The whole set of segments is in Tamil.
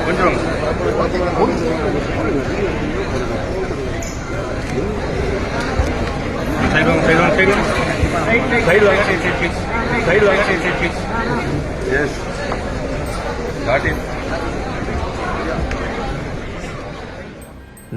கொஞ்சம் side line yes got it.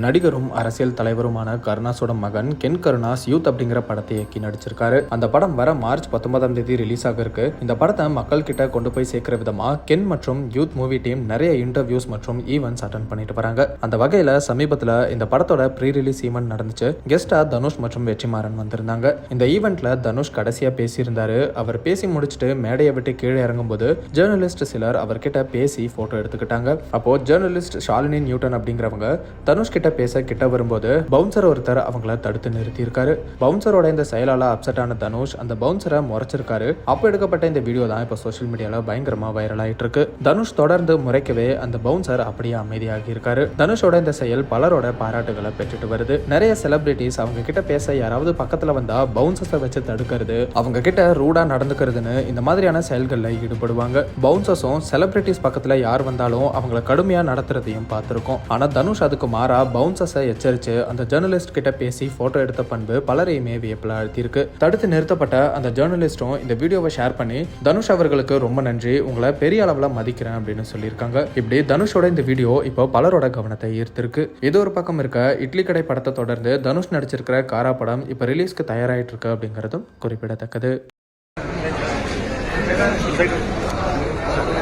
நடிகரும் அரசியல் தலைவருமான கருணாஸோட மகன் கென் கருணாஸ் யூத் அப்படிங்கிற படத்தை இயக்கி நடிச்சிருக்காரு. அந்த படம் வர மார்ச் 19ஆம் தேதி ரிலீஸ் ஆக இருக்கு. இந்த படத்தை மக்கள் கிட்ட கொண்டு போய் சேர்க்கிற விதமா கென் மற்றும் யூத் மூவி டீம் நிறைய இன்டர்வியூஸ் மற்றும் ஈவென்ட்ஸ் அட்டென்ட் பண்ணிட்டு வராங்க. அந்த வகையில சமீபத்துல இந்த படத்தோட ப்ரீ ரிலீஸ் ஈவென்ட் நடந்துச்சு. கெஸ்டா தனுஷ் மற்றும் வெற்றிமாறன் வந்திருந்தாங்க. இந்த ஈவென்ட்ல தனுஷ் கடைசியா பேசியிருந்தாரு. அவர் பேசி முடிச்சுட்டு மேடையை விட்டு கீழே இறங்கும் போது ஜேர்னலிஸ்ட் சிலர் அவர்கிட்ட பேசி போட்டோ எடுத்துக்கிட்டாங்க. அப்போ ஜேர்னலிஸ்ட் ஷாலினி நியூட்டன் அப்படிங்கிறவங்க தனுஷ் கிட்ட பேச கிட்ட வரும்போது பவுன்சர் ஒருத்தர் அவங்கள தடுத்து நிறுத்தி இருக்காரு. பவுன்சரோட இந்த செயலால அப்செட் ஆன தனுஷ் அந்த பவுன்சரை முறைச்சிருக்காரு. அப்ப எடுக்கப்பட்ட இந்த வீடியோ தான் இப்ப சோசியல் மீடியால பயங்கரமா வைரல் ஆயிட்டு இருக்கு. தனுஷ் தொடர்ந்து முறைக்கவே அந்த பவுன்சர் அப்படியே அமைதியாகி இருக்காரு. தனுஷோட இந்த செயல் பலரோட பாராட்டுகளை பெற்றுட்டு வருது. நிறைய செலிபிரிட்டிஸ் அவங்க கிட்ட பேச யாராவது பக்கத்துல வந்தா பவுன்சர்ஸை வச்சு தடுக்கிறது, அவங்க கிட்ட ரூடா நடந்துக்கிறதுன்னு இந்த மாதிரியான செயல்கள்ல ஈடுபடுவாங்க. பவுன்சர்ஸும் செலிபிரிட்டிஸ் பக்கத்துல யார் வந்தாலும் அவங்களை கடுமையா நடத்துறதையும் பார்த்திருக்கோம். ஆனா தனுஷ் அதுக்கு மாறா பவுன்சர்ஸை எச்சரிச்சு அந்த ஜேர்னலிஸ்ட் கிட்ட பேசி போட்டோ எடுத்த பண்பு பலரையுமே வியப்பில் அழுத்தியிருக்கு. தடுத்து நிறுத்தப்பட்ட அந்த ஜேர்னலிஸ்டும் இந்த வீடியோவை ஷேர் பண்ணி தனுஷ் அவர்களுக்கு ரொம்ப நன்றி, உங்களை பெரிய அளவுல மதிக்கிறேன் அப்படின்னு சொல்லியிருக்காங்க. இப்படி தனுஷோட இந்த வீடியோ இப்போ பலரோட கவனத்தை ஈர்த்திருக்கு. இது ஒரு பக்கம் இருக்க, இட்லி கடை படத்தை தொடர்ந்து தனுஷ் நடிச்சிருக்கிற காரா படம் இப்போ ரிலீஸ்க்கு தயாராகிட்டு இருக்கு அப்படிங்கிறதும் குறிப்பிடத்தக்கது.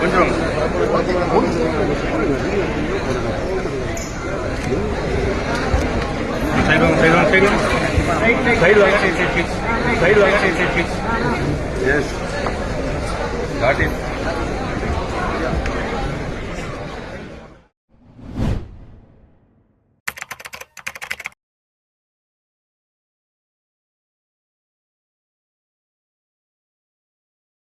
கொஞ்சம் side line yes got it.